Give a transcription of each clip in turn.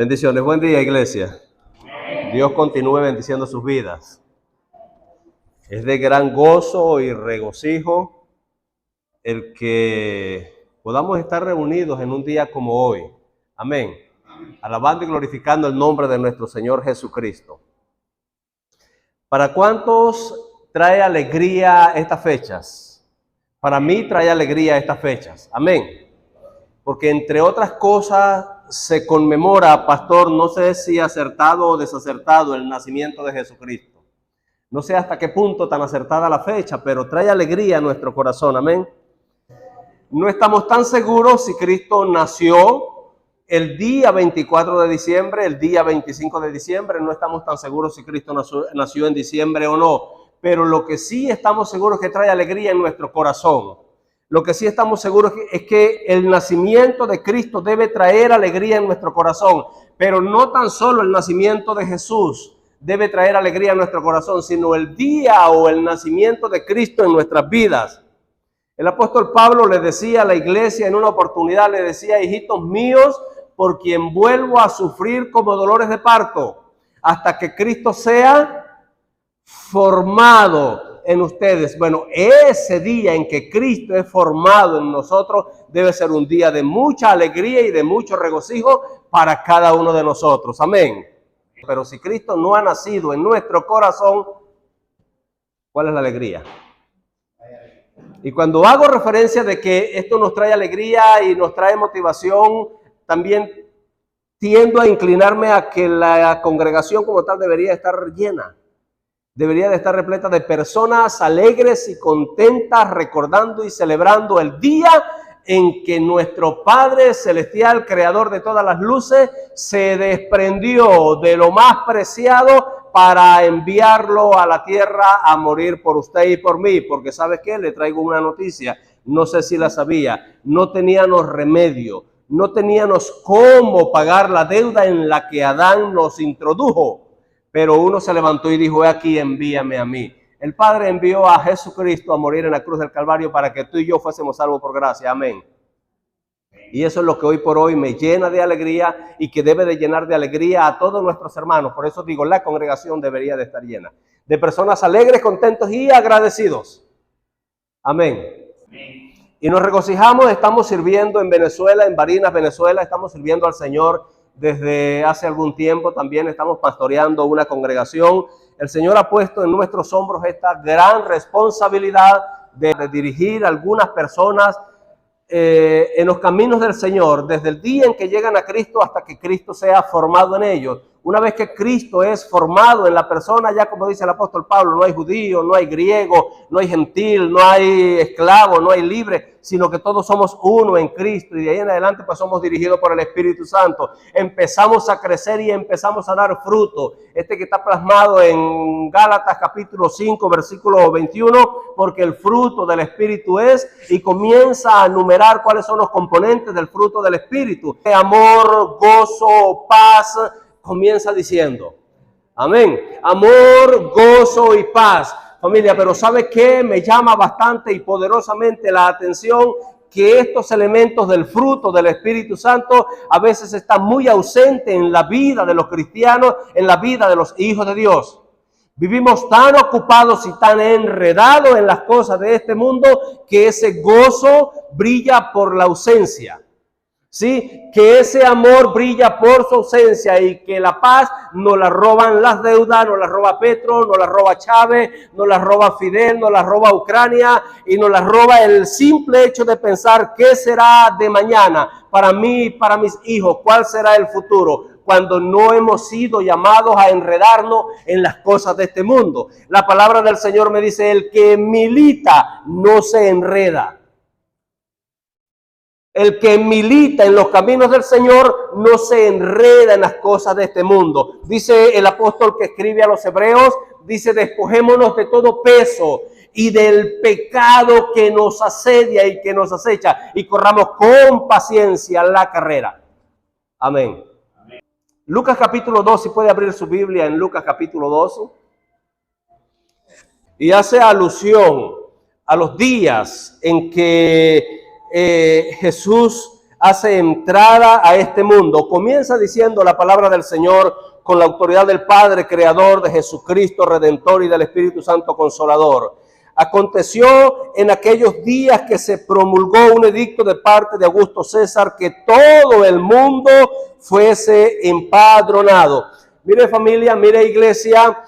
Bendiciones, buen día, iglesia. Dios continúe bendiciendo sus vidas. Es de gran gozo y regocijo el que podamos estar reunidos en un día como hoy. Amén. Alabando y glorificando el nombre de nuestro Señor Jesucristo. ¿Para cuántos trae alegría estas fechas? Para mí trae alegría estas fechas. Amén. Porque entre otras cosas se conmemora, pastor, no sé si acertado o desacertado, el nacimiento de Jesucristo. No sé hasta qué punto tan acertada la fecha, pero trae alegría a nuestro corazón, amén. No estamos tan seguros si Cristo nació el día 24 de diciembre, el día 25 de diciembre, no estamos tan seguros si Cristo nació en diciembre o no, pero lo que sí estamos seguros es que trae alegría en nuestro corazón. Lo que sí estamos seguros es que el nacimiento de Cristo debe traer alegría en nuestro corazón, pero no tan solo el nacimiento de Jesús debe traer alegría en nuestro corazón, sino el día o el nacimiento de Cristo en nuestras vidas. El apóstol Pablo le decía a la iglesia en una oportunidad, le decía: hijitos míos, por quien vuelvo a sufrir como dolores de parto, hasta que Cristo sea formado en ustedes. Bueno, ese día en que Cristo es formado en nosotros debe ser un día de mucha alegría y de mucho regocijo para cada uno de nosotros. Amén. Pero si Cristo no ha nacido en nuestro corazón, ¿cuál es la alegría? Y cuando hago referencia de que esto nos trae alegría y nos trae motivación, también tiendo a inclinarme a que la congregación como tal debería estar llena. Debería de estar repleta de personas alegres y contentas, recordando y celebrando el día en que nuestro Padre Celestial, Creador de todas las luces, se desprendió de lo más preciado para enviarlo a la tierra a morir por usted y por mí. Porque ¿sabe qué? Le traigo una noticia, no sé si la sabía, no teníamos remedio, no teníamos cómo pagar la deuda en la que Adán nos introdujo. Pero uno se levantó y dijo: he aquí, envíame a mí. El Padre envió a Jesucristo a morir en la cruz del Calvario para que tú y yo fuésemos salvos por gracia. Amén. Y eso es lo que hoy por hoy me llena de alegría y que debe de llenar de alegría a todos nuestros hermanos. Por eso digo, la congregación debería de estar llena de personas alegres, contentos y agradecidos. Amén. Y nos regocijamos, estamos sirviendo en Venezuela, en Barinas, Venezuela, estamos sirviendo al Señor. Desde hace algún tiempo también estamos pastoreando una congregación. El Señor ha puesto en nuestros hombros esta gran responsabilidad de dirigir a algunas personas en los caminos del Señor, desde el día en que llegan a Cristo hasta que Cristo sea formado en ellos. Una vez que Cristo es formado en la persona, ya como dice el apóstol Pablo, no hay judío, no hay griego, no hay gentil, no hay esclavo, no hay libre, sino que todos somos uno en Cristo, y de ahí en adelante pues somos dirigidos por el Espíritu Santo. Empezamos a crecer y empezamos a dar fruto. Que está plasmado en Gálatas capítulo 5, versículo 21, porque el fruto del Espíritu es, y comienza a enumerar cuáles son los componentes del fruto del Espíritu. Amor, gozo, paz. Comienza diciendo, amén, amor, gozo y paz, familia. Pero ¿sabe qué? Me llama bastante y poderosamente la atención que estos elementos del fruto del Espíritu Santo a veces están muy ausentes en la vida de los cristianos, en la vida de los hijos de Dios. Vivimos tan ocupados y tan enredados en las cosas de este mundo que ese gozo brilla por la ausencia. Sí, que ese amor brilla por su ausencia, y que la paz nos la roban las deudas, nos la roba Petro, nos la roba Chávez, nos la roba Fidel, nos la roba Ucrania, y nos la roba el simple hecho de pensar qué será de mañana para mí y para mis hijos, cuál será el futuro, cuando no hemos sido llamados a enredarnos en las cosas de este mundo. La palabra del Señor me dice: el que milita no se enreda. El que milita en los caminos del Señor no se enreda en las cosas de este mundo. Dice el apóstol que escribe a los Hebreos, dice: despojémonos de todo peso y del pecado que nos asedia y que nos acecha, y corramos con paciencia la carrera. Amén. Amén. Lucas capítulo 2, si puede abrir su Biblia en Lucas capítulo 12. Y hace alusión a los días en que Jesús hace entrada a este mundo. Comienza diciendo la palabra del Señor con la autoridad del Padre, Creador, de Jesucristo, Redentor y del Espíritu Santo Consolador. Aconteció en aquellos días que se promulgó un edicto de parte de Augusto César que todo el mundo fuese empadronado. Mire familia, mire iglesia,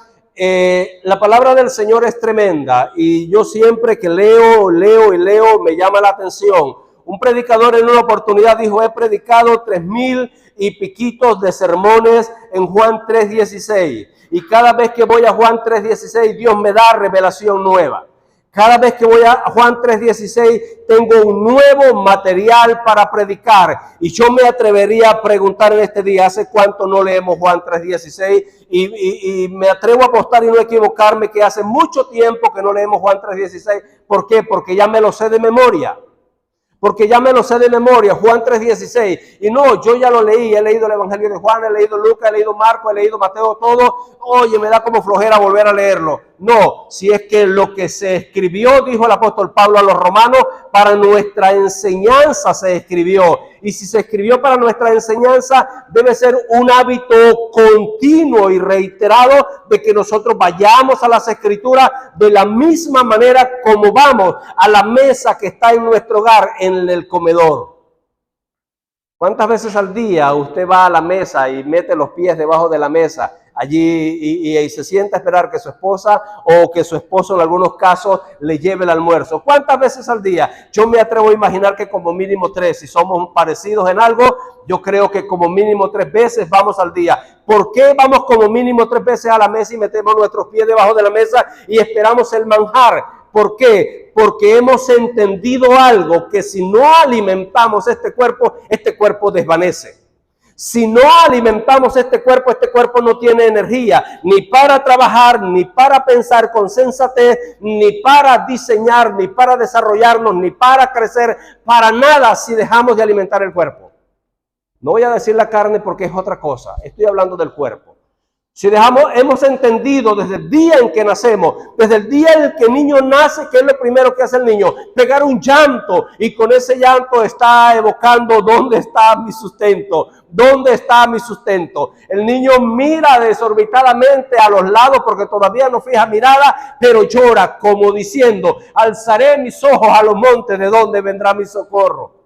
la palabra del Señor es tremenda y yo siempre que leo me llama la atención. Un predicador en una oportunidad dijo: he predicado 3,000 y piquitos de sermones en Juan 3:16 y cada vez que voy a Juan 3:16 Dios me da revelación nueva. Cada vez que voy a Juan 3:16 tengo un nuevo material para predicar. Y yo me atrevería a preguntar en este día: ¿hace cuánto no leemos Juan 3:16? Y me atrevo a apostar y no equivocarme que hace mucho tiempo que no leemos Juan 3:16. ¿Por qué? Porque ya me lo sé de memoria. Porque ya me lo sé de memoria, Juan 3:16. Y no, yo ya lo leí, he leído el Evangelio de Juan, he leído Lucas, he leído Marcos, he leído Mateo, todo. Oye, me da como flojera volver a leerlo. No, si es que lo que se escribió, dijo el apóstol Pablo a los romanos, para nuestra enseñanza se escribió. Y si se escribió para nuestra enseñanza, debe ser un hábito continuo y reiterado de que nosotros vayamos a las Escrituras de la misma manera como vamos a la mesa que está en nuestro hogar, en el comedor. ¿Cuántas veces al día usted va a la mesa y mete los pies debajo de la mesa allí y se sienta a esperar que su esposa o que su esposo en algunos casos le lleve el almuerzo? ¿Cuántas veces al día? Yo me atrevo a imaginar que como mínimo 3. Si somos parecidos en algo, yo creo que como mínimo 3 veces vamos al día. ¿Por qué vamos como mínimo 3 veces a la mesa y metemos nuestros pies debajo de la mesa y esperamos el manjar? ¿Por qué? Porque hemos entendido algo, que si no alimentamos este cuerpo desvanece. Si no alimentamos este cuerpo no tiene energía, ni para trabajar, ni para pensar con sensatez, ni para diseñar, ni para desarrollarnos, ni para crecer, para nada si dejamos de alimentar el cuerpo. No voy a decir la carne porque es otra cosa, estoy hablando del cuerpo. Si hemos entendido desde el día en que nacemos, desde el día en que el niño nace, que es lo primero que hace el niño, pegar un llanto, y con ese llanto está evocando: ¿dónde está mi sustento? ¿Dónde está mi sustento? El niño mira desorbitadamente a los lados porque todavía no fija mirada, pero llora como diciendo: alzaré mis ojos a los montes, ¿de dónde vendrá mi socorro?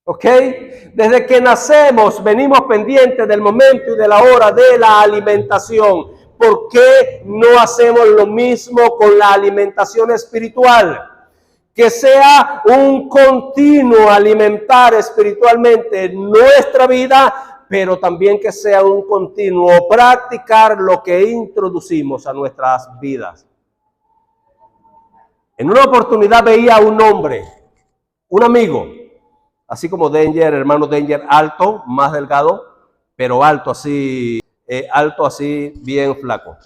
¿Ok? Desde que nacemos venimos pendientes del momento y de la hora de la alimentación. ¿Por qué no hacemos lo mismo con la alimentación espiritual? Que sea un continuo alimentar espiritualmente nuestra vida, pero también que sea un continuo practicar lo que introducimos a nuestras vidas. En una oportunidad veía a un hombre, un amigo, así como Danger, hermano Danger, alto, más delgado, pero alto así bien flaco.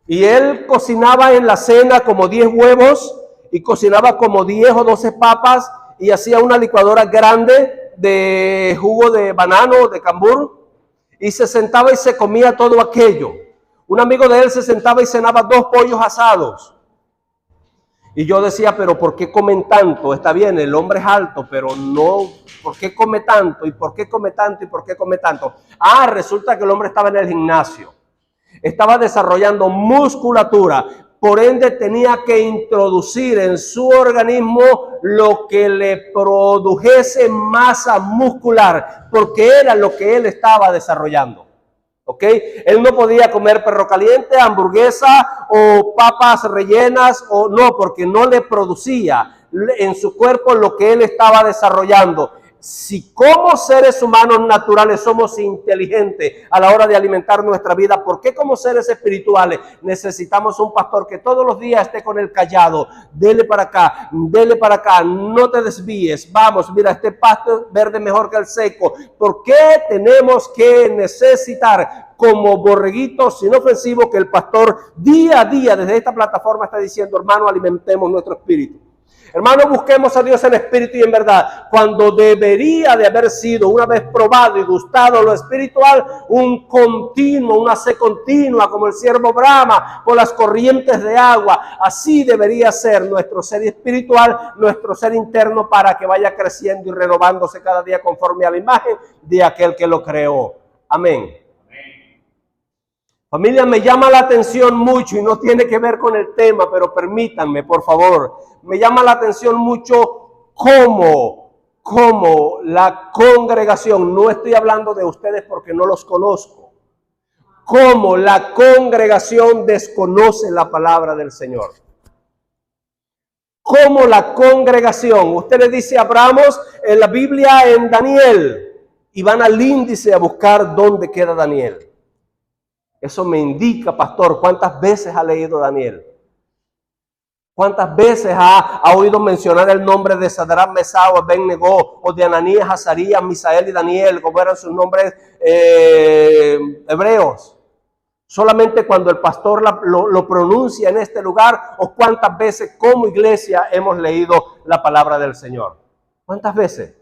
Y él cocinaba en la cena como 10 huevos y cocinaba como 10 o 12 papas y hacía una licuadora grande de jugo de banano, de cambur, y se sentaba y se comía todo aquello. Un amigo de él se sentaba y cenaba 2 pollos asados. Y yo decía: pero ¿por qué comen tanto? Está bien, el hombre es alto, pero no, ¿por qué come tanto? ¿Y por qué come tanto? ¿Y por qué come tanto? Ah, resulta que el hombre estaba en el gimnasio. Estaba desarrollando musculatura. Por ende, tenía que introducir en su organismo lo que le produjese masa muscular, porque era lo que él estaba desarrollando. ¿Ok? Él no podía comer perro caliente, hamburguesa o papas rellenas, o no, porque no le producía en su cuerpo lo que él estaba desarrollando. Si como seres humanos naturales somos inteligentes a la hora de alimentar nuestra vida, ¿por qué como seres espirituales necesitamos un pastor que todos los días esté con el callado? Dele para acá, no te desvíes, vamos, mira, este pasto verde mejor que el seco. ¿Por qué tenemos que necesitar como borreguitos inofensivos que el pastor día a día desde esta plataforma está diciendo: hermano, alimentemos nuestro espíritu? Hermanos, busquemos a Dios en espíritu y en verdad, cuando debería de haber sido, una vez probado y gustado lo espiritual, un continuo, una sed continua, como el siervo brama por las corrientes de agua. Así debería ser nuestro ser espiritual, nuestro ser interno, para que vaya creciendo y renovándose cada día conforme a la imagen de aquel que lo creó. Amén. Familia, me llama la atención mucho, y no tiene que ver con el tema, pero permítanme, por favor. Me llama la atención mucho cómo la congregación, no estoy hablando de ustedes porque no los conozco, cómo la congregación desconoce la palabra del Señor. Cómo la congregación, usted le dice abramos en la Biblia en Daniel, y van al índice a buscar dónde queda Daniel. Eso me indica, pastor, ¿cuántas veces ha leído Daniel? ¿Cuántas veces ha oído mencionar el nombre de Sadrach, Mesach o Abed-Nego, o de Ananías, Azarías, Misael y Daniel, como eran sus nombres hebreos? Solamente cuando el pastor lo pronuncia en este lugar, o cuántas veces como iglesia hemos leído la palabra del Señor. ¿Cuántas veces?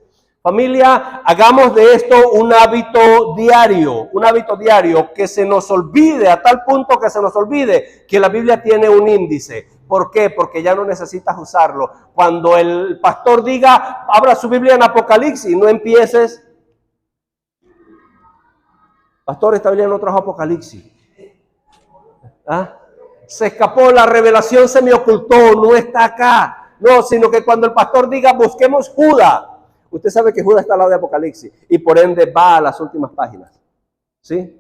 Familia, hagamos de esto un hábito diario, que se nos olvide, a tal punto que se nos olvide que la Biblia tiene un índice. ¿Por qué? Porque ya no necesitas usarlo. Cuando el pastor diga, abra su Biblia en Apocalipsis, no empieces. Pastor, esta Biblia no trajo Apocalipsis. ¿Ah? Se escapó, la revelación se me ocultó, no está acá. No, sino que cuando el pastor diga, busquemos Judas. Usted sabe que Judas está al lado de Apocalipsis y por ende va a las últimas páginas. ¿Sí?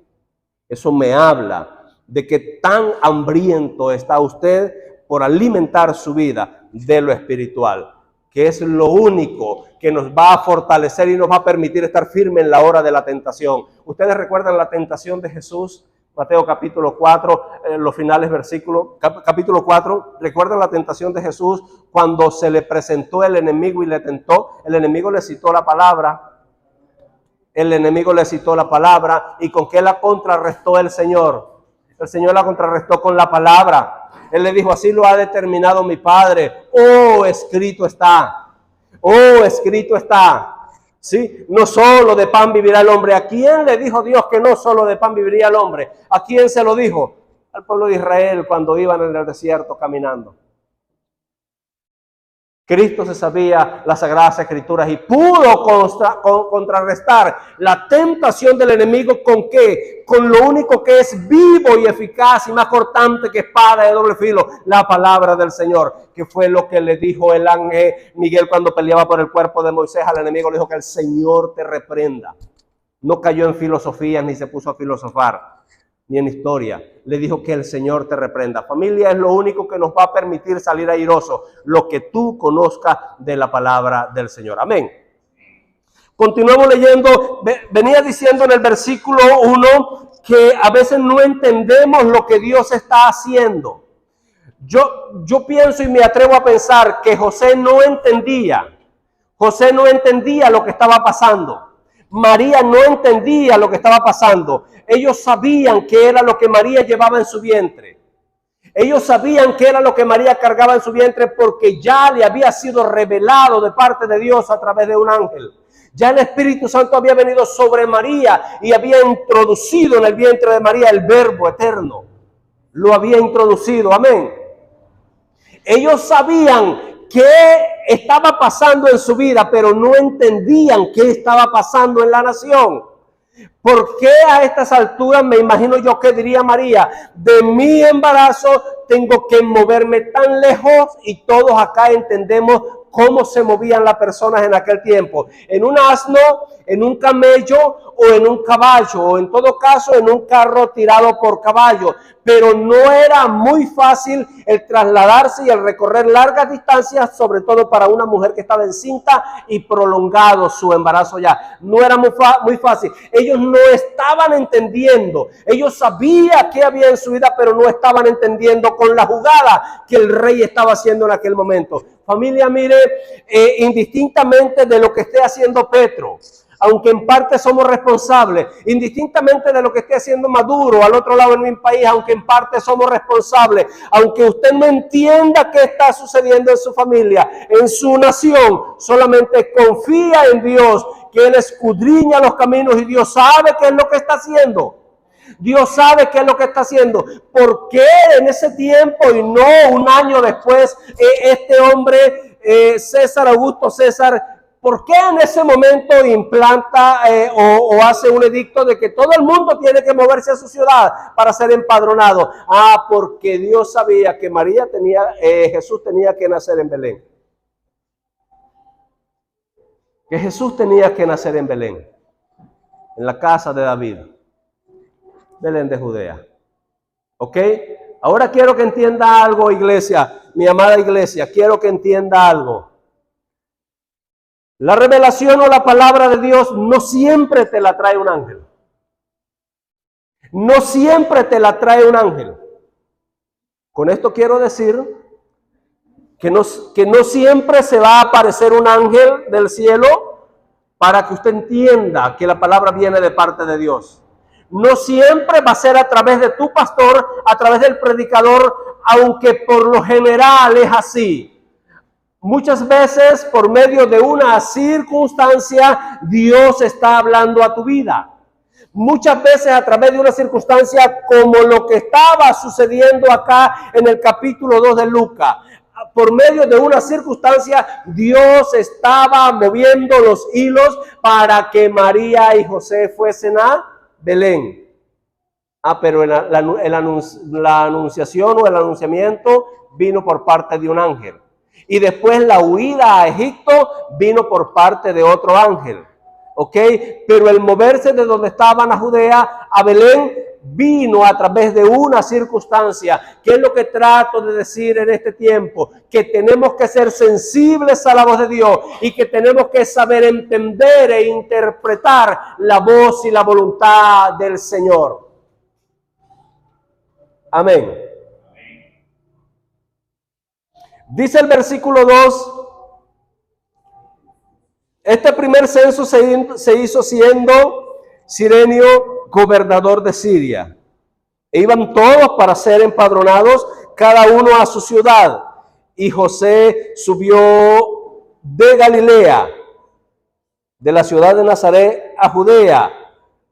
Eso me habla de que tan hambriento está usted por alimentar su vida de lo espiritual, que es lo único que nos va a fortalecer y nos va a permitir estar firmes en la hora de la tentación. ¿Ustedes recuerdan la tentación de Jesús? Mateo capítulo 4, los finales versículos, capítulo 4, ¿recuerdan la tentación de Jesús cuando se le presentó el enemigo y le tentó? El enemigo le citó la palabra, ¿y con qué la contrarrestó el Señor? El Señor la contrarrestó con la palabra. Él le dijo, así lo ha determinado mi Padre. Oh, escrito está. Oh, escrito está. ¿Sí? No solo de pan vivirá el hombre. ¿A quién le dijo Dios que no solo de pan viviría el hombre? ¿A quién se lo dijo? Al pueblo de Israel cuando iban en el desierto caminando. Cristo se sabía las Sagradas Escrituras y pudo contrarrestar la tentación del enemigo ¿con qué? Con lo único que es vivo y eficaz y más cortante que espada de doble filo, la palabra del Señor, que fue lo que le dijo el ángel Miguel cuando peleaba por el cuerpo de Moisés al enemigo. Le dijo que el Señor te reprenda. No cayó en filosofías ni se puso a filosofar, ni en historia. Le dijo que el Señor te reprenda. Familia, es lo único que nos va a permitir salir airosos, lo que tú conozcas de la palabra del Señor. Amén. Continuamos leyendo. Venía diciendo en el versículo 1 que a veces no entendemos lo que Dios está haciendo. Yo pienso y me atrevo a pensar que José no entendía lo que estaba pasando. María no entendía lo que estaba pasando. Ellos sabían que era lo que María llevaba en su vientre. Ellos sabían que era lo que María cargaba en su vientre porque ya le había sido revelado de parte de Dios a través de un ángel. Ya el Espíritu Santo había venido sobre María y había introducido en el vientre de María el Verbo eterno. Lo había introducido, amén. Ellos sabían qué estaba pasando en su vida, pero no entendían qué estaba pasando en la nación. ¿Por qué a estas alturas me imagino yo que diría María? De mi embarazo tengo que moverme tan lejos, y todos acá entendemos cómo se movían las personas en aquel tiempo. En un asno, en un camello o en un caballo, o en todo caso en un carro tirado por caballo. Pero no era muy fácil el trasladarse y el recorrer largas distancias, sobre todo para una mujer que estaba encinta y prolongado su embarazo ya. No era muy fácil. Ellos no estaban entendiendo. Ellos sabían qué había en su vida, pero no estaban entendiendo con la jugada que el rey estaba haciendo en aquel momento. Familia, mire, indistintamente de lo que esté haciendo Petro, aunque en parte somos responsables, indistintamente de lo que esté haciendo Maduro al otro lado en mi país, aunque en parte somos responsables, aunque usted no entienda qué está sucediendo en su familia, en su nación, solamente confía en Dios, que Él escudriña los caminos y Dios sabe qué es lo que está haciendo. Dios sabe qué es lo que está haciendo. ¿Por qué en ese tiempo y no un año después este hombre, César Augusto César, ¿por qué en ese momento implanta o hace un edicto de que todo el mundo tiene que moverse a su ciudad para ser empadronado? Porque Dios sabía que Jesús tenía que nacer en Belén. Que Jesús tenía que nacer en Belén, en la casa de David, Belén de Judea. ¿Ok? Ahora quiero que entienda algo, iglesia, mi amada iglesia, quiero que entienda algo. La revelación o la palabra de Dios no siempre te la trae un ángel. No siempre te la trae un ángel. Con esto quiero decir que no siempre se va a aparecer un ángel del cielo para que usted entienda que la palabra viene de parte de Dios. No siempre va a ser a través de tu pastor, a través del predicador, aunque por lo general es así. Muchas veces, por medio de una circunstancia, Dios está hablando a tu vida. Muchas veces a través de una circunstancia como lo que estaba sucediendo acá en el capítulo 2 de Lucas. Por medio de una circunstancia, Dios estaba moviendo los hilos para que María y José fuesen a Belén. Pero la anunciación o el anunciamiento vino por parte de un ángel. Y después la huida a Egipto vino por parte de otro ángel. ¿Ok? Pero el moverse de donde estaban a Judea a Belén vino a través de una circunstancia. ¿Qué es lo que trato de decir en este tiempo? Que tenemos que ser sensibles a la voz de Dios y que tenemos que saber entender e interpretar la voz y la voluntad del Señor. Amén. Dice el versículo 2, este primer censo se hizo siendo Cirenio gobernador de Siria. E iban todos para ser empadronados, cada uno a su ciudad. Y José subió de Galilea, de la ciudad de Nazaret a Judea,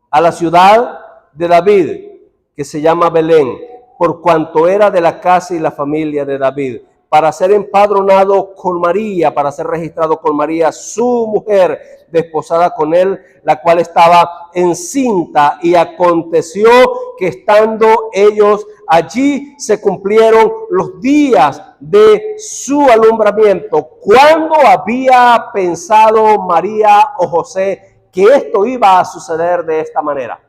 a la ciudad de David, que se llama Belén, por cuanto era de la casa y la familia de David, para ser empadronado con María, para ser registrado con María, su mujer, desposada con él, la cual estaba encinta. Y aconteció que estando ellos allí se cumplieron los días de su alumbramiento. ¿Cuándo había pensado María o José que esto iba a suceder de esta manera?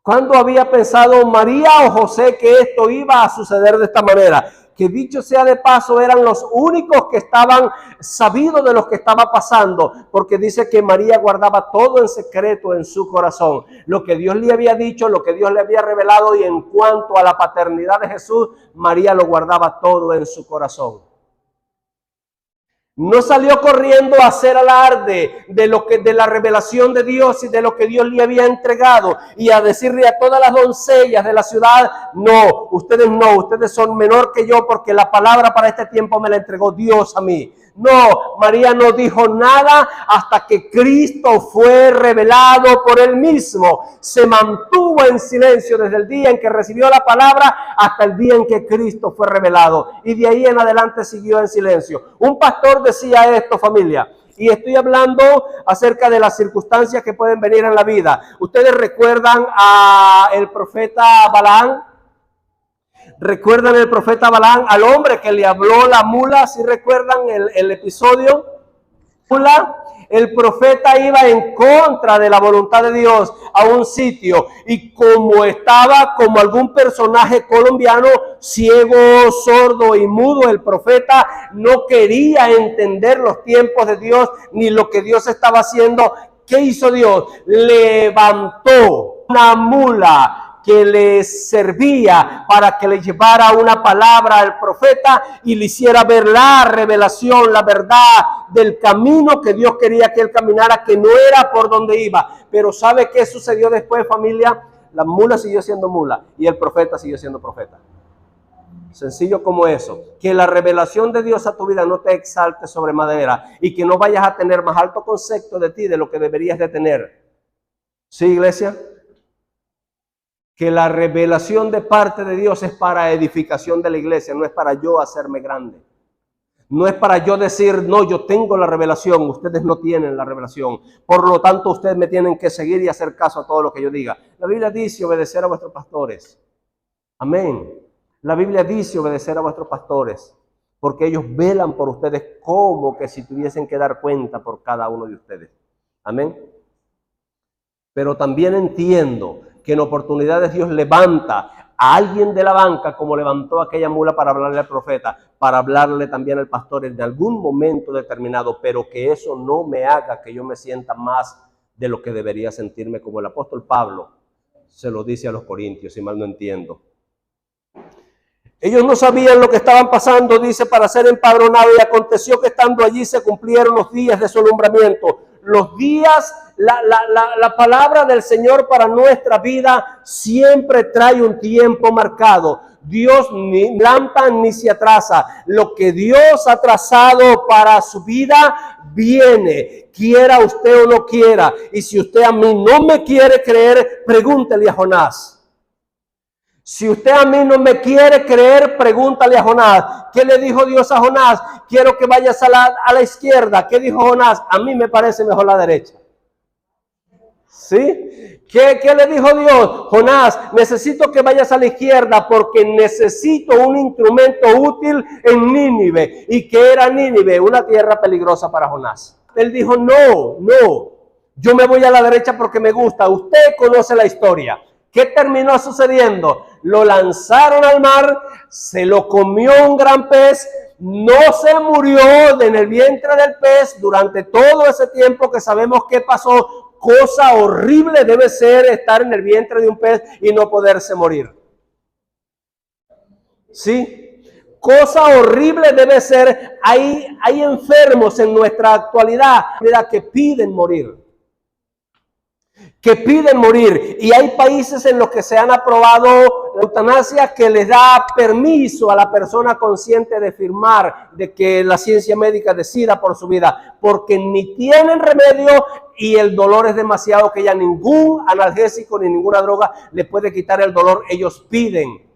¿Cuándo había pensado María o José que esto iba a suceder de esta manera? Que dicho sea de paso, eran los únicos que estaban sabidos de lo que estaba pasando, porque dice que María guardaba todo en secreto en su corazón. Lo que Dios le había dicho, lo que Dios le había revelado, y en cuanto a la paternidad de Jesús, María lo guardaba todo en su corazón. No salió corriendo a hacer alarde de la revelación de Dios y de lo que Dios le había entregado y a decirle a todas las doncellas de la ciudad: no, ustedes son menor que yo porque la palabra para este tiempo me la entregó Dios a mí. No, María no dijo nada hasta que Cristo fue revelado por él mismo. Se mantuvo en silencio desde el día en que recibió la palabra hasta el día en que Cristo fue revelado. Y de ahí en adelante siguió en silencio. Un pastor decía esto, familia, y estoy hablando acerca de las circunstancias que pueden venir en la vida. ¿Ustedes recuerdan al profeta Balaam? ¿Recuerdan el profeta Balaam, al hombre que le habló la mula? ¿Sí recuerdan el episodio? El profeta iba en contra de la voluntad de Dios a un sitio, y como estaba como algún personaje colombiano, ciego, sordo y mudo, el profeta no quería entender los tiempos de Dios ni lo que Dios estaba haciendo. ¿Qué hizo Dios? Levantó una mula que le servía para que le llevara una palabra al profeta y le hiciera ver la revelación, la verdad del camino que Dios quería que él caminara, que no era por donde iba. Pero ¿sabe qué sucedió después, familia? La mula siguió siendo mula y el profeta siguió siendo profeta. Sencillo como eso. Que la revelación de Dios a tu vida no te exalte sobremanera y que no vayas a tener más alto concepto de ti de lo que deberías de tener. ¿Sí, iglesia? Que la revelación de parte de Dios es para edificación de la iglesia, no es para yo hacerme grande. No es para yo decir, no, yo tengo la revelación, ustedes no tienen la revelación. Por lo tanto, ustedes me tienen que seguir y hacer caso a todo lo que yo diga. La Biblia dice obedecer a vuestros pastores. Amén. La Biblia dice obedecer a vuestros pastores, porque ellos velan por ustedes como que si tuviesen que dar cuenta por cada uno de ustedes. Amén. Pero también entiendo que en oportunidades Dios levanta a alguien de la banca, como levantó aquella mula para hablarle al profeta, para hablarle también al pastor en algún momento determinado, pero que eso no me haga que yo me sienta más de lo que debería sentirme, como el apóstol Pablo se lo dice a los corintios, si mal no entiendo. Ellos no sabían lo que estaban pasando, dice, para ser empadronados, y aconteció que estando allí se cumplieron los días de su alumbramiento. Los días, la palabra del Señor para nuestra vida siempre trae un tiempo marcado. Dios ni adelanta ni se atrasa. Lo que Dios ha trazado para su vida viene, quiera usted o no quiera. Y si usted a mí no me quiere creer, pregúntele a Jonás. Si usted a mí no me quiere creer, pregúntale a Jonás. ¿Qué le dijo Dios a Jonás? Quiero que vayas a la izquierda. ¿Qué dijo Jonás? A mí me parece mejor la derecha. ¿Sí? ¿Qué le dijo Dios? Jonás, necesito que vayas a la izquierda porque necesito un instrumento útil en Nínive. ¿Y qué era Nínive? Una tierra peligrosa para Jonás. Él dijo, no, yo me voy a la derecha porque me gusta. Usted conoce la historia. ¿Qué terminó sucediendo? Lo lanzaron al mar, se lo comió un gran pez, no se murió en el vientre del pez durante todo ese tiempo que sabemos qué pasó. Cosa horrible debe ser estar en el vientre de un pez y no poderse morir. ¿Sí? Cosa horrible debe ser. Hay enfermos en nuestra actualidad que piden morir. Y hay países en los que se han aprobado la eutanasia, que les da permiso a la persona consciente de firmar de que la ciencia médica decida por su vida, porque ni tienen remedio y el dolor es demasiado que ya ningún analgésico ni ninguna droga le puede quitar el dolor. Ellos piden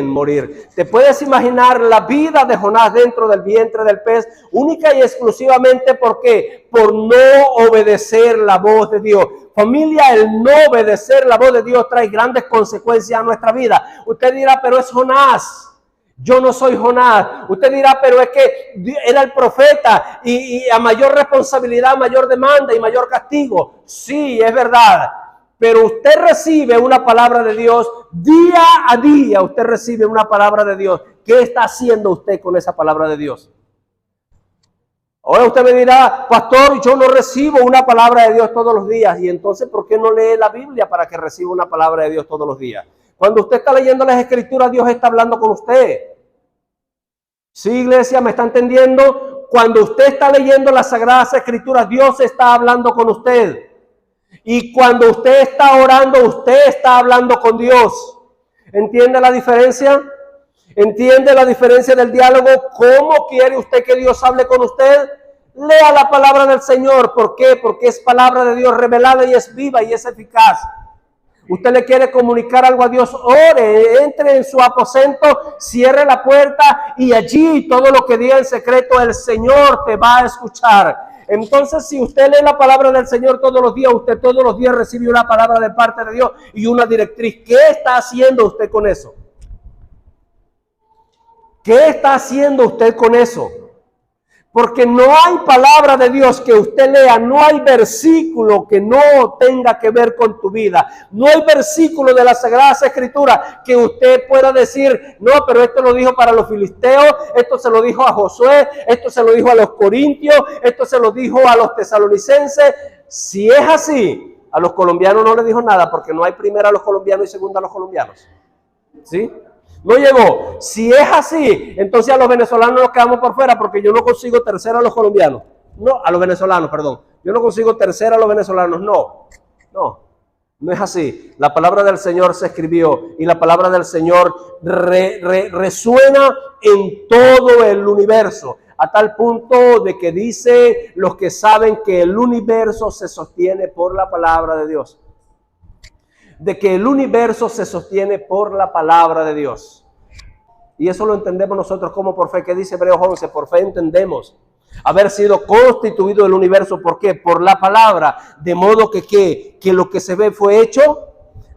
morir. ¿Te puedes imaginar la vida de Jonás dentro del vientre del pez? Única y exclusivamente ¿por qué? Por no obedecer la voz de Dios. Familia, el no obedecer la voz de Dios trae grandes consecuencias a nuestra vida. Usted dirá, pero es Jonás. Yo no soy Jonás. Usted dirá, pero es que era el profeta y a mayor responsabilidad, mayor demanda y mayor castigo. Sí, es verdad. Pero usted recibe una palabra de Dios día a día. Usted recibe una palabra de Dios. ¿Qué está haciendo usted con esa palabra de Dios? Ahora usted me dirá, pastor, yo no recibo una palabra de Dios todos los días. Y entonces, ¿por qué no lee la Biblia para que reciba una palabra de Dios todos los días? Cuando usted está leyendo las Escrituras, Dios está hablando con usted. ¿Sí, iglesia? ¿Me está entendiendo? Cuando usted está leyendo las Sagradas Escrituras, Dios está hablando con usted. Y cuando usted está orando, usted está hablando con Dios. ¿Entiende la diferencia? ¿Entiende la diferencia del diálogo? ¿Cómo quiere usted que Dios hable con usted? Lea la palabra del Señor. ¿Por qué? Porque es palabra de Dios revelada y es viva y es eficaz. Usted le quiere comunicar algo a Dios, ore, entre en su aposento, cierre la puerta y allí todo lo que diga en secreto el Señor te va a escuchar. Entonces, si usted lee la palabra del Señor todos los días, usted todos los días recibe una palabra de parte de Dios y una directriz. ¿Qué está haciendo usted con eso? ¿Qué está haciendo usted con eso? Porque no hay palabra de Dios que usted lea, no hay versículo que no tenga que ver con tu vida. No hay versículo de las Sagradas Escrituras que usted pueda decir, no, pero esto lo dijo para los filisteos, esto se lo dijo a Josué, esto se lo dijo a los corintios, esto se lo dijo a los tesalonicenses. Si es así, A los colombianos no les dijo nada porque no hay primera a los colombianos y segunda a los colombianos. ¿Sí? No llegó. Si es así, entonces a los venezolanos nos quedamos por fuera porque yo no consigo tercera a los colombianos. No, a los venezolanos, perdón. Yo no consigo tercera a los venezolanos. No es así. La palabra del Señor se escribió y la palabra del Señor resuena en todo el universo, a tal punto de que dice los que saben que el universo se sostiene por la palabra de Dios. De que el universo se sostiene por la palabra de Dios. Y eso lo entendemos nosotros como por fe. ¿Qué dice Hebreos 11? Por fe entendemos haber sido constituido el universo. ¿Por qué? Por la palabra. De modo que lo que se ve fue hecho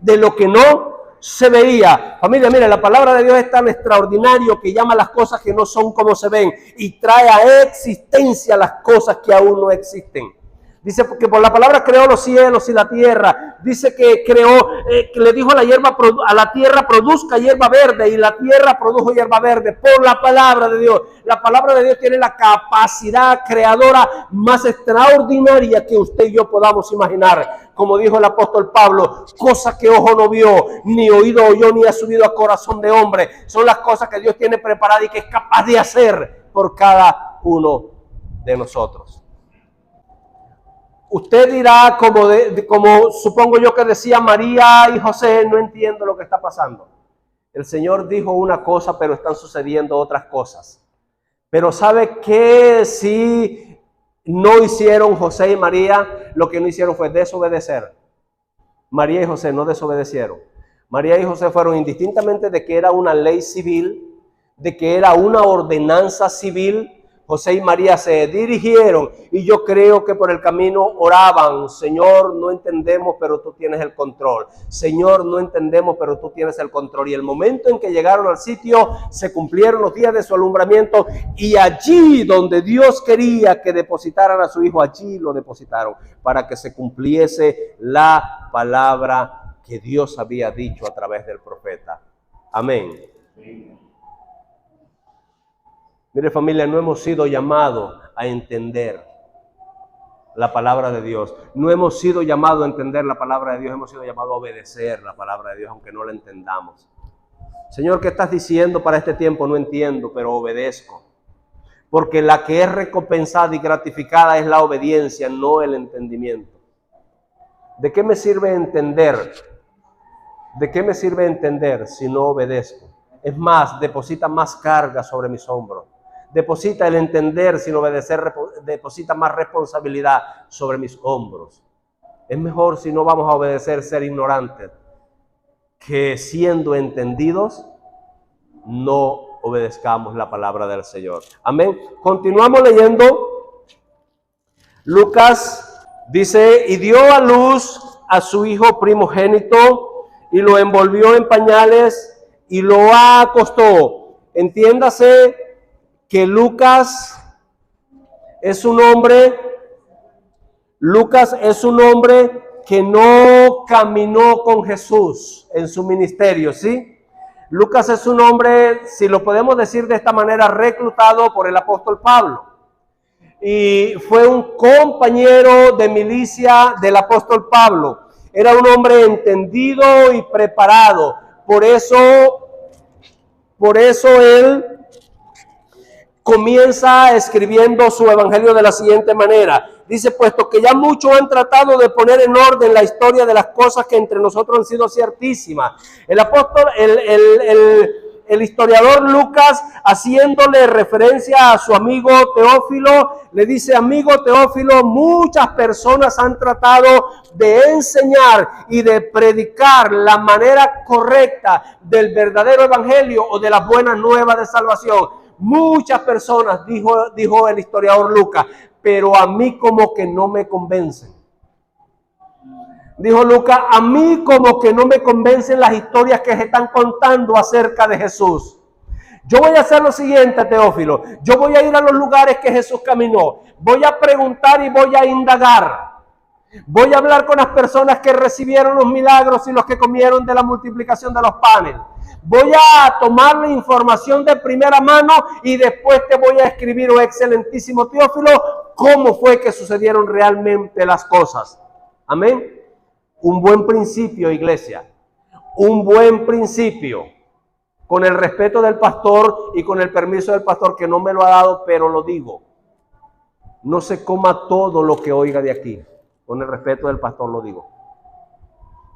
de lo que no se veía. Familia, mire, la palabra de Dios es tan extraordinario que llama las cosas que no son como se ven y trae a existencia las cosas que aún no existen. Dice que por la palabra creó los cielos y la tierra. Dice que creó, que le dijo a la tierra produzca hierba verde, y la tierra produjo hierba verde por la palabra de Dios. La palabra de Dios tiene la capacidad creadora más extraordinaria que usted y yo podamos imaginar. Como dijo el apóstol Pablo, cosas que ojo no vio, ni oído oyó, ni ha subido a corazón de hombre. Son las cosas que Dios tiene preparadas y que es capaz de hacer por cada uno de nosotros. Usted dirá, como supongo yo que decía María y José, no entiendo lo que está pasando. El Señor dijo una cosa, pero están sucediendo otras cosas. Pero ¿sabe qué? Si no hicieron José y María, lo que no hicieron fue desobedecer. María y José no desobedecieron. María y José fueron indistintamente de que era una ley civil, de que era una ordenanza civil. José y María se dirigieron y yo creo que por el camino oraban: Señor, no entendemos, pero tú tienes el control. Señor, no entendemos, pero tú tienes el control. Y el momento en que llegaron al sitio, se cumplieron los días de su alumbramiento y allí donde Dios quería que depositaran a su hijo, allí lo depositaron para que se cumpliese la palabra que Dios había dicho a través del profeta. Amén. Mire, familia, no hemos sido llamados a entender la palabra de Dios. No hemos sido llamados a entender la palabra de Dios, hemos sido llamados a obedecer la palabra de Dios, aunque no la entendamos. Señor, ¿qué estás diciendo para este tiempo? No entiendo, pero obedezco. Porque la que es recompensada y gratificada es la obediencia, no el entendimiento. ¿De qué me sirve entender? ¿De qué me sirve entender si no obedezco? Es más, deposita más carga sobre mis hombros. Deposita el entender sin obedecer, deposita más responsabilidad sobre mis hombros. Es mejor, si no vamos a obedecer, ser ignorantes, que siendo entendidos no obedezcamos la palabra del Señor. Amén. Continuamos leyendo. Lucas dice: y dio a luz a su hijo primogénito y lo envolvió en pañales y lo acostó. Entiéndase que Lucas es un hombre que no caminó con Jesús en su ministerio, ¿sí? Lucas es un hombre, si lo podemos decir de esta manera, reclutado por el apóstol Pablo. Y fue un compañero de milicia del apóstol Pablo. Era un hombre entendido y preparado. Por eso él comienza escribiendo su evangelio de la siguiente manera. Dice: puesto que ya muchos han tratado de poner en orden la historia de las cosas que entre nosotros han sido ciertísimas. El historiador Lucas, haciéndole referencia a su amigo Teófilo, le dice: amigo Teófilo, muchas personas han tratado de enseñar y de predicar la manera correcta del verdadero evangelio o de las buenas nuevas de salvación. Muchas personas, dijo el historiador Lucas, pero a mí como que no me convencen. Dijo Lucas: a mí como que no me convencen las historias que se están contando acerca de Jesús. Yo voy a hacer lo siguiente, Teófilo. Yo voy a ir a los lugares que Jesús caminó. Voy a preguntar y voy a indagar. Voy a hablar con las personas que recibieron los milagros y los que comieron de la multiplicación de los panes. Voy a tomar la información de primera mano y después te voy a escribir, oh excelentísimo Teófilo, cómo fue que sucedieron realmente las cosas. Amén. Un buen principio, iglesia. Un buen principio. Con el respeto del pastor y con el permiso del pastor, que no me lo ha dado, pero lo digo. No se coma todo lo que oiga de aquí. Con el respeto del pastor lo digo.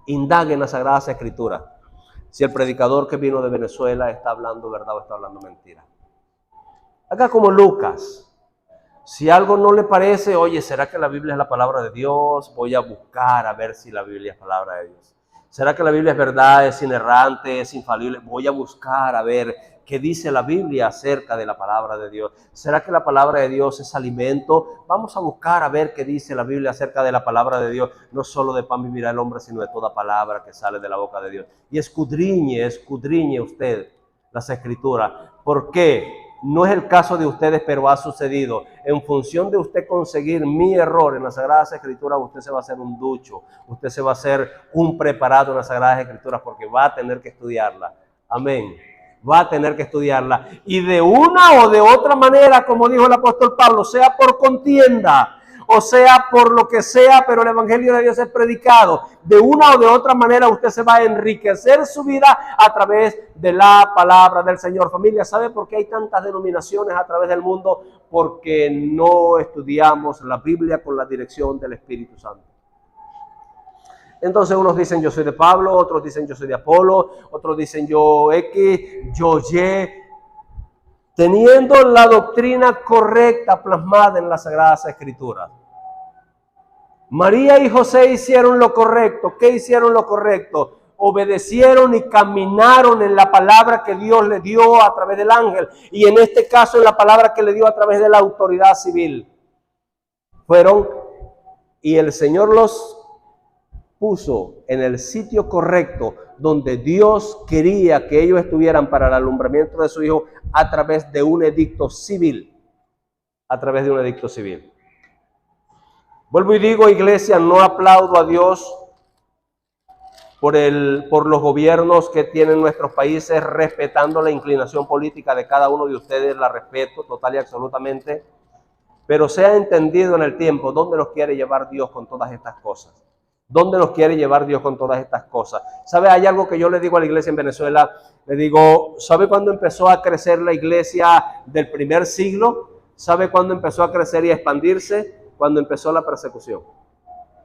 Indague en las Sagradas Escrituras si el predicador que vino de Venezuela está hablando verdad o está hablando mentira. Haga como Lucas. Si algo no le parece, oye, ¿será que la Biblia es la palabra de Dios? Voy a buscar a ver si la Biblia es palabra de Dios. ¿Será que la Biblia es verdad, es inerrante, es infalible? Voy a buscar a ver qué dice la Biblia acerca de la palabra de Dios. ¿Será que la palabra de Dios es alimento? Vamos a buscar a ver qué dice la Biblia acerca de la palabra de Dios. No solo de pan vivirá el hombre, sino de toda palabra que sale de la boca de Dios. Y escudriñe usted las Escrituras. ¿Por qué? No es el caso de ustedes, pero ha sucedido. En función de usted conseguir mi error en las Sagradas Escrituras, usted se va a hacer un ducho. Usted se va a hacer un preparado en las Sagradas Escrituras porque va a tener que estudiarla. Amén. Va a tener que estudiarla. Y de una o de otra manera, como dijo el apóstol Pablo, sea por contienda, o sea por lo que sea, pero el evangelio de Dios es predicado. De una o de otra manera usted se va a enriquecer su vida a través de la palabra del Señor. Familia, ¿sabe por qué hay tantas denominaciones a través del mundo? Porque no estudiamos la Biblia con la dirección del Espíritu Santo. Entonces unos dicen yo soy de Pablo, otros dicen yo soy de Apolo, otros dicen yo X, yo Y. Teniendo la doctrina correcta plasmada en las Sagradas Escrituras. María y José hicieron lo correcto. ¿Qué hicieron lo correcto? Obedecieron y caminaron en la palabra que Dios le dio a través del ángel. Y en este caso en la palabra que le dio a través de la autoridad civil. Fueron y el Señor los puso en el sitio correcto donde Dios quería que ellos estuvieran para el alumbramiento de su Hijo a través de un edicto civil. A través de un edicto civil. Vuelvo y digo, iglesia, no aplaudo a Dios por los gobiernos que tienen nuestros países, respetando la inclinación política de cada uno de ustedes, la respeto total y absolutamente, pero sea entendido en el tiempo dónde nos quiere llevar Dios con todas estas cosas. ¿Dónde nos quiere llevar Dios con todas estas cosas? ¿Sabe? Hay algo que yo le digo a la iglesia en Venezuela. Le digo, ¿sabe cuándo empezó a crecer la iglesia del primer siglo? ¿Sabe cuándo empezó a crecer y a expandirse? Cuando empezó la persecución.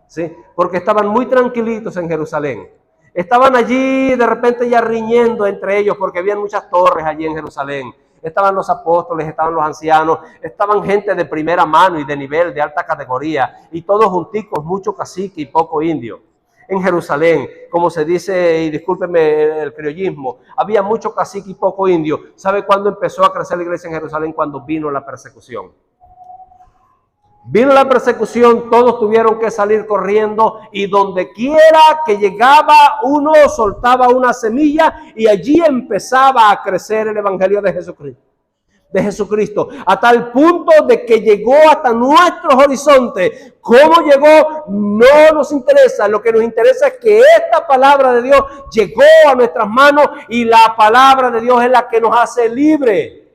¿Sí? Porque estaban muy tranquilitos en Jerusalén. Estaban allí de repente ya riñendo entre ellos porque habían muchas torres allí en Jerusalén. Estaban los apóstoles, estaban los ancianos, estaban gente de primera mano y de nivel, de alta categoría, y todos junticos, mucho cacique y poco indio. En Jerusalén, como se dice, y discúlpeme el criollismo, había mucho cacique y poco indio. ¿Sabe cuándo empezó a crecer la iglesia en Jerusalén? Cuando vino la persecución. Vino la persecución, todos tuvieron que salir corriendo y donde quiera que llegaba uno soltaba una semilla y allí empezaba a crecer el evangelio de Jesucristo, a tal punto de que llegó hasta nuestros horizontes. ¿Cómo llegó? No nos interesa. Lo que nos interesa es que esta palabra de Dios llegó a nuestras manos y la palabra de Dios es la que nos hace libre.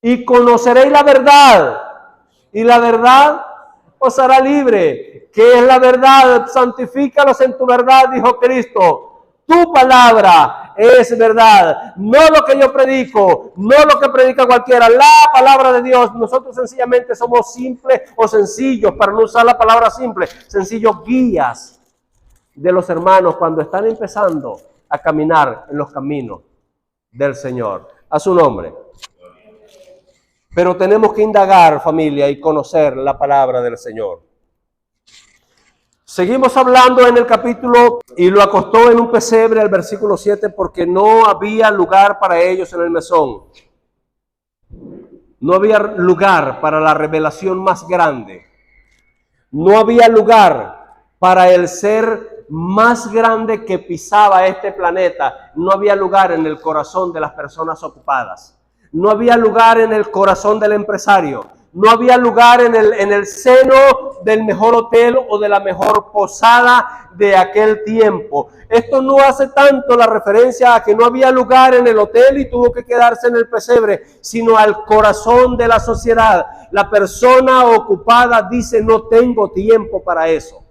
Y conoceréis la verdad. Y la verdad os hará libre. ¿Qué es la verdad? Santifícalos en tu verdad, dijo Cristo. Tu palabra es verdad. No lo que yo predico, no lo que predica cualquiera. La palabra de Dios. Nosotros sencillamente somos simples o sencillos, para no usar la palabra simple, sencillos guías de los hermanos cuando están empezando a caminar en los caminos del Señor. A su nombre. Pero tenemos que indagar, familia, y conocer la palabra del Señor. Seguimos hablando en el capítulo, y lo acostó en un pesebre, al versículo 7, porque no había lugar para ellos en el mesón. No había lugar para la revelación más grande. No había lugar para el ser más grande que pisaba este planeta. No había lugar en el corazón de las personas ocupadas. No había lugar en el corazón del empresario. No había lugar en el seno del mejor hotel o de la mejor posada de aquel tiempo. Esto no hace tanto la referencia a que no había lugar en el hotel y tuvo que quedarse en el pesebre, sino al corazón de la sociedad. La persona ocupada dice, no tengo tiempo para eso.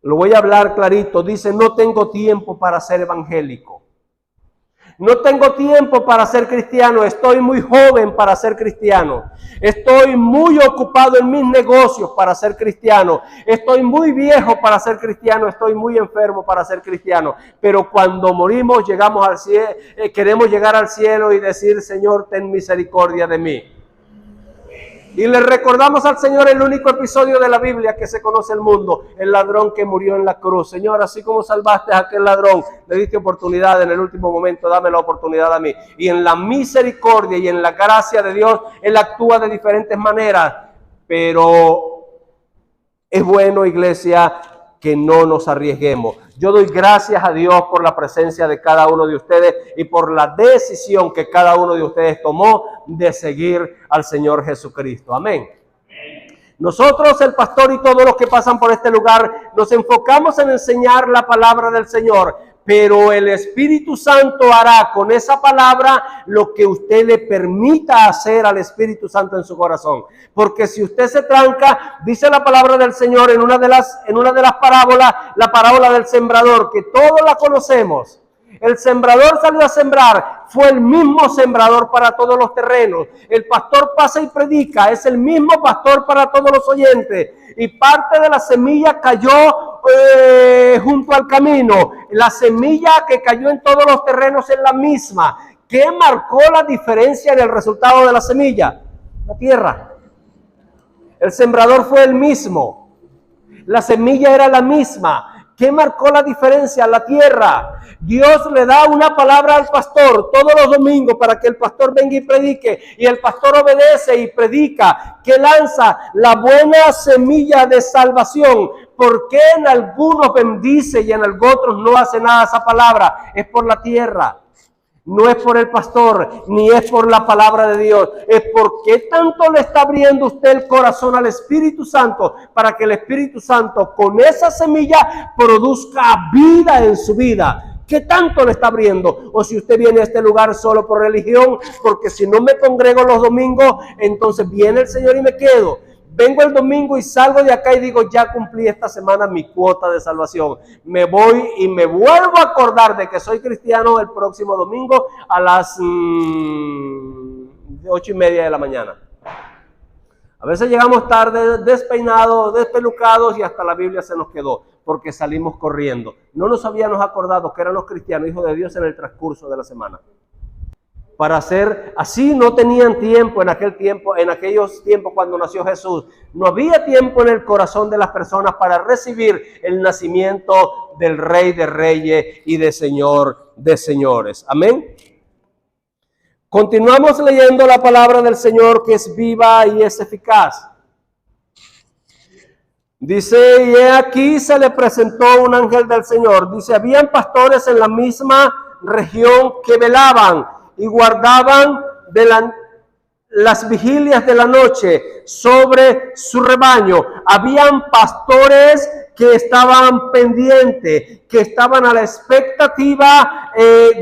Lo voy a hablar clarito. Dice, no tengo tiempo para ser evangélico. No tengo tiempo para ser cristiano. Estoy muy joven para ser cristiano. Estoy muy ocupado en mis negocios para ser cristiano. Estoy muy viejo para ser cristiano. Estoy muy enfermo para ser cristiano. Pero cuando morimos, llegamos al cielo, queremos llegar al cielo y decir, Señor, ten misericordia de mí. Y le recordamos al Señor el único episodio de la Biblia que se conoce el mundo, el ladrón que murió en la cruz. Señor, así como salvaste a aquel ladrón, le diste oportunidad en el último momento, dame la oportunidad a mí. Y en la misericordia y en la gracia de Dios, Él actúa de diferentes maneras. Pero es bueno, iglesia, que no nos arriesguemos. Yo doy gracias a Dios por la presencia de cada uno de ustedes y por la decisión que cada uno de ustedes tomó de seguir al Señor Jesucristo. Amén. Nosotros, el pastor y todos los que pasan por este lugar, nos enfocamos en enseñar la palabra del Señor, pero el Espíritu Santo hará con esa palabra lo que usted le permita hacer al Espíritu Santo en su corazón. Porque si usted se tranca, dice la palabra del Señor en una de las parábolas, la parábola del sembrador, que todos la conocemos. El sembrador salió a sembrar, fue el mismo sembrador para todos los terrenos. El pastor pasa y predica, es el mismo pastor para todos los oyentes. Y parte de la semilla cayó junto al camino. La semilla que cayó en todos los terrenos es la misma. ¿Qué marcó la diferencia en el resultado de la semilla? La tierra. El sembrador fue el mismo. La semilla era la misma. ¿Qué marcó la diferencia? La tierra. Dios le da una palabra al pastor todos los domingos para que el pastor venga y predique. Y el pastor obedece y predica, que lanza la buena semilla de salvación. ¿Por qué en algunos bendice y en otros no hace nada esa palabra? Es por la tierra. No es por el pastor, ni es por la palabra de Dios. Es porque tanto le está abriendo usted el corazón al Espíritu Santo para que el Espíritu Santo con esa semilla produzca vida en su vida. ¿Qué tanto le está abriendo? O si usted viene a este lugar solo por religión, porque si no me congrego los domingos, entonces viene el Señor y me quedo. Vengo el domingo y salgo de acá y digo, ya cumplí esta semana mi cuota de salvación. Me voy y me vuelvo a acordar de que soy cristiano el próximo domingo a las 8:30 de la mañana. A veces llegamos tarde, despeinados, despelucados y hasta la Biblia se nos quedó porque salimos corriendo. No nos habíamos acordado que éramos cristianos, hijos de Dios en el transcurso de la semana. Para hacer así no tenían tiempo en aquellos tiempos cuando nació Jesús. No había tiempo en el corazón de las personas para recibir el nacimiento del Rey de Reyes y de Señor de Señores. Amén. Continuamos leyendo la palabra del Señor, que es viva y es eficaz. Dice, y aquí se le presentó un ángel del Señor. Dice, habían pastores en la misma región que velaban y guardaban las vigilias de la noche sobre su rebaño. Habían pastores que estaban pendientes, que estaban a la expectativa,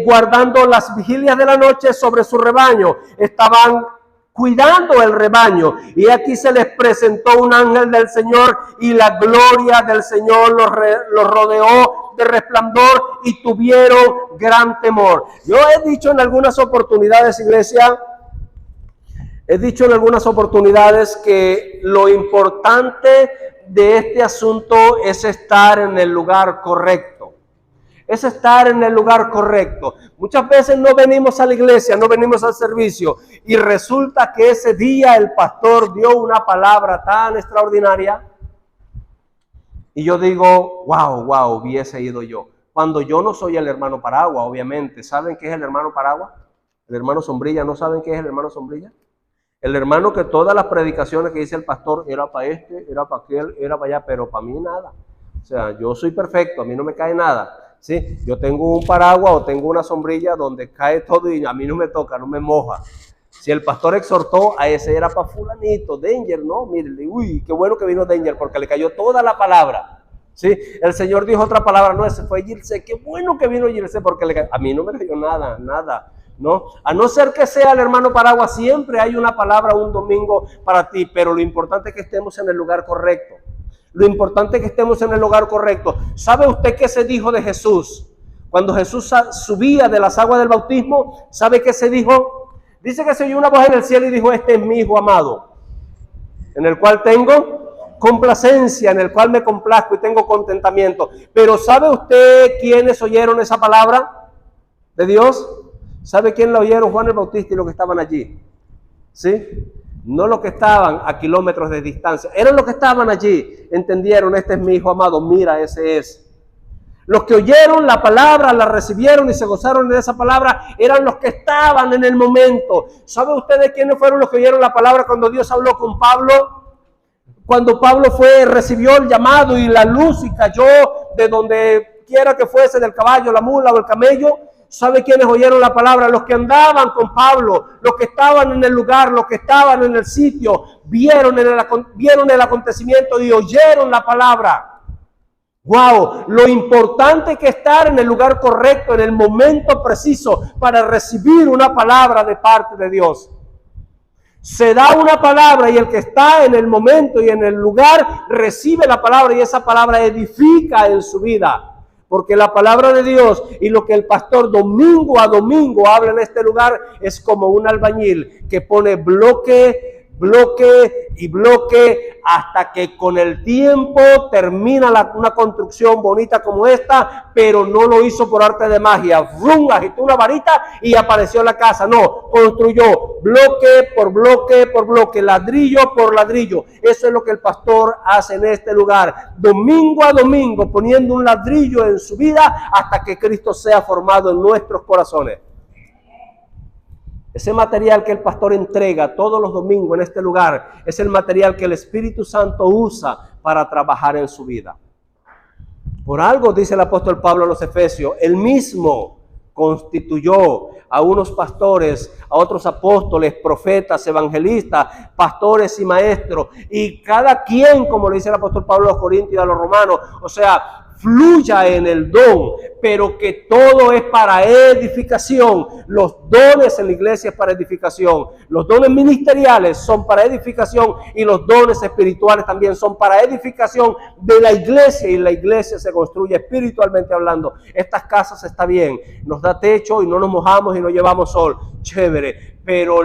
guardando las vigilias de la noche sobre su rebaño. Estaban cuidando el rebaño. Y aquí se les presentó un ángel del Señor y la gloria del Señor los rodeó de resplandor y tuvieron gran temor. Yo he dicho en algunas oportunidades, iglesia, que lo importante de este asunto es estar en el lugar correcto. Es estar en el lugar correcto. Muchas veces no venimos a la iglesia, no venimos al servicio y resulta que ese día el pastor dio una palabra tan extraordinaria y yo digo, wow, hubiese ido yo. Cuando yo no soy el hermano Paragua, obviamente. ¿Saben qué es el hermano Paragua? El hermano Sombrilla. ¿No saben qué es el hermano Sombrilla? El hermano que todas las predicaciones que dice el pastor era para este, era para aquel, era para allá, pero para mí nada. O sea, yo soy perfecto, a mí no me cae nada. ¿Sí? Yo tengo un paraguas o tengo una sombrilla donde cae todo y a mí no me toca, no me moja. Si el pastor exhortó, a ese era para fulanito, Danger, ¿no? Mire, uy, qué bueno que vino Danger porque le cayó toda la palabra. ¿Sí? El Señor dijo otra palabra, no, ese fue Gilse, qué bueno que vino Gilse porque le cayó. A mí no me cayó nada, ¿no? A no ser que sea el hermano Paraguas, siempre hay una palabra un domingo para ti, pero lo importante es que estemos en el lugar correcto. Lo importante es que estemos en el lugar correcto. ¿Sabe usted qué se dijo de Jesús? Cuando Jesús subía de las aguas del bautismo, ¿sabe qué se dijo? Dice que se oyó una voz en el cielo y dijo: este es mi Hijo amado, en el cual tengo complacencia, en el cual me complazco y tengo contentamiento. Pero ¿sabe usted quiénes oyeron esa palabra de Dios? ¿Sabe quién la oyeron? Juan el Bautista y los que estaban allí. ¿Sí? No los que estaban a kilómetros de distancia, eran los que estaban allí. Entendieron: este es mi Hijo amado, mira, ese es. Los que oyeron la palabra, la recibieron y se gozaron de esa palabra, eran los que estaban en el momento. ¿Sabe usted de quiénes fueron los que oyeron la palabra cuando Dios habló con Pablo? Cuando Pablo recibió el llamado y la luz y cayó de donde quiera que fuese, del caballo, la mula o el camello. ¿Sabe quiénes oyeron la palabra? Los que andaban con Pablo, los que estaban en el lugar, los que estaban en el sitio, vieron el acontecimiento y oyeron la palabra. ¡Wow! Lo importante que estar en el lugar correcto, en el momento preciso para recibir una palabra de parte de Dios. Se da una palabra y el que está en el momento y en el lugar recibe la palabra y esa palabra edifica en su vida. Porque la palabra de Dios y lo que el pastor domingo a domingo habla en este lugar es como un albañil que pone bloque y bloque hasta que con el tiempo termina una construcción bonita como esta, pero no lo hizo por arte de magia. ¡Vrum! Agitó una varita y apareció la casa. No, construyó bloque por bloque por bloque, ladrillo por ladrillo. Eso es lo que el pastor hace en este lugar, domingo a domingo, poniendo un ladrillo en su vida hasta que Cristo sea formado en nuestros corazones. Ese material que el pastor entrega todos los domingos en este lugar es el material que el Espíritu Santo usa para trabajar en su vida. Por algo dice el apóstol Pablo a los Efesios: él mismo constituyó a unos pastores, a otros apóstoles, profetas, evangelistas, pastores y maestros. Y cada quien, como le dice el apóstol Pablo a los Corintios y a los Romanos, o sea, fluya en el don, pero que todo es para edificación. Los dones en la iglesia es para edificación. Los dones ministeriales son para edificación y los dones espirituales también son para edificación de la iglesia, y la iglesia se construye espiritualmente hablando. Estas casas está bien, nos da techo y no nos mojamos y no llevamos sol, chévere, pero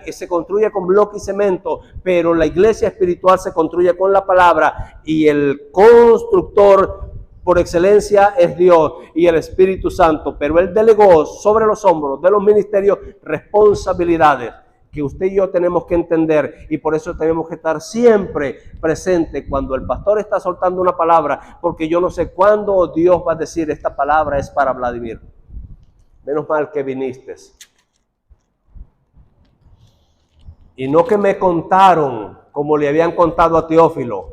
se construye con bloque y cemento, pero la iglesia espiritual se construye con la palabra, y el constructor por excelencia es Dios y el Espíritu Santo, pero Él delegó sobre los hombros de los ministerios responsabilidades que usted y yo tenemos que entender, y por eso tenemos que estar siempre presentes cuando el pastor está soltando una palabra, porque yo no sé cuándo Dios va a decir: esta palabra es para Vladimir. Menos mal que viniste. Y no que me contaron como le habían contado a Teófilo.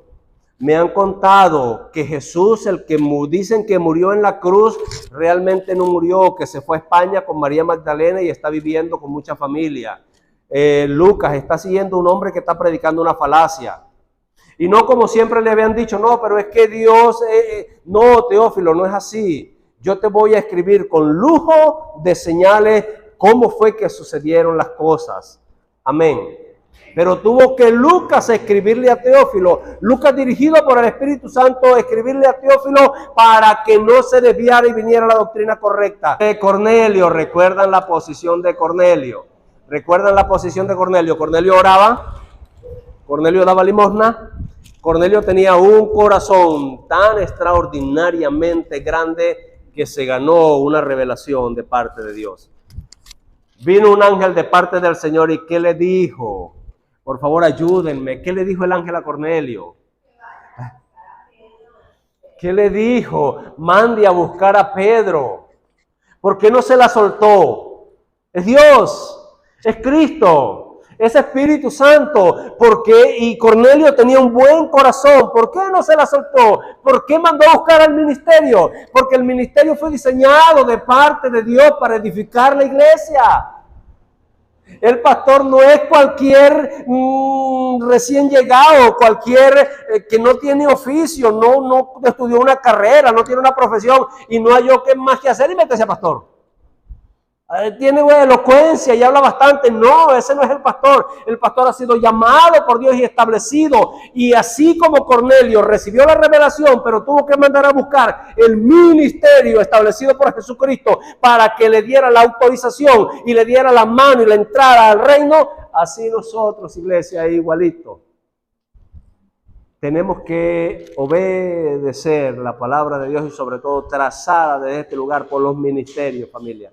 Me han contado que Jesús, el que dicen que murió en la cruz, realmente no murió, que se fue a España con María Magdalena y está viviendo con mucha familia. Lucas está siguiendo un hombre que está predicando una falacia. Y no como siempre le habían dicho: no, pero es que Dios, no, Teófilo, no es así. Yo te voy a escribir con lujo de señales cómo fue que sucedieron las cosas. Amén. Pero tuvo que Lucas escribirle a Teófilo, Lucas dirigido por el Espíritu Santo, escribirle a Teófilo para que no se desviara y viniera la doctrina correcta. Cornelio, ¿recuerdan la posición de Cornelio? ¿Recuerdan la posición de Cornelio? Cornelio oraba, Cornelio daba limosna, Cornelio tenía un corazón tan extraordinariamente grande que se ganó una revelación de parte de Dios. Vino un ángel de parte del Señor y ¿qué le dijo? Por favor, ayúdenme. ¿Qué le dijo el ángel a Cornelio? ¿Qué le dijo? Mande a buscar a Pedro. ¿Por qué no se la soltó? Es Dios, es Cristo, es Espíritu Santo. ¿Por qué? Y Cornelio tenía un buen corazón. ¿Por qué no se la soltó? ¿Por qué mandó a buscar al ministerio? Porque el ministerio fue diseñado de parte de Dios para edificar la iglesia. El pastor no es cualquier recién llegado, cualquier que no tiene oficio, no estudió una carrera, no tiene una profesión y no halló qué más que hacer y métese a pastor. Tiene elocuencia y habla bastante. No, ese no es el pastor. El pastor ha sido llamado por Dios y establecido. Y así como Cornelio recibió la revelación, pero tuvo que mandar a buscar el ministerio establecido por Jesucristo para que le diera la autorización y le diera la mano y la entrada al reino, así nosotros, iglesia, igualito. Tenemos que obedecer la palabra de Dios y sobre todo trazada desde este lugar por los ministerios, familia.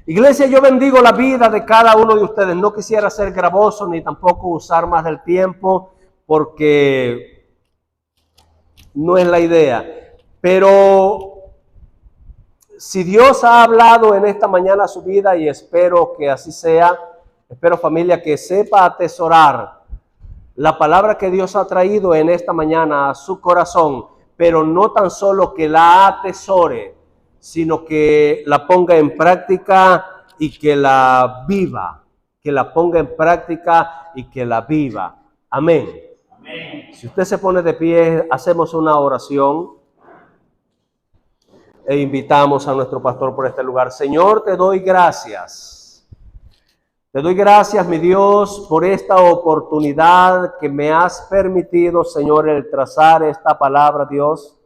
Iglesia, yo bendigo la vida de cada uno de ustedes. No quisiera ser gravoso ni tampoco usar más del tiempo porque no es la idea. Pero si Dios ha hablado en esta mañana a su vida, y espero que así sea, espero, familia, que sepa atesorar la palabra que Dios ha traído en esta mañana a su corazón, pero no tan solo que la atesore, sino que la ponga en práctica y que la viva, que la ponga en práctica y que la viva. Amén. Amén. Si usted se pone de pie, hacemos una oración e invitamos a nuestro pastor por este lugar. Señor, te doy gracias. Te doy gracias, mi Dios, por esta oportunidad que me has permitido, Señor, el trazar esta palabra, Dios.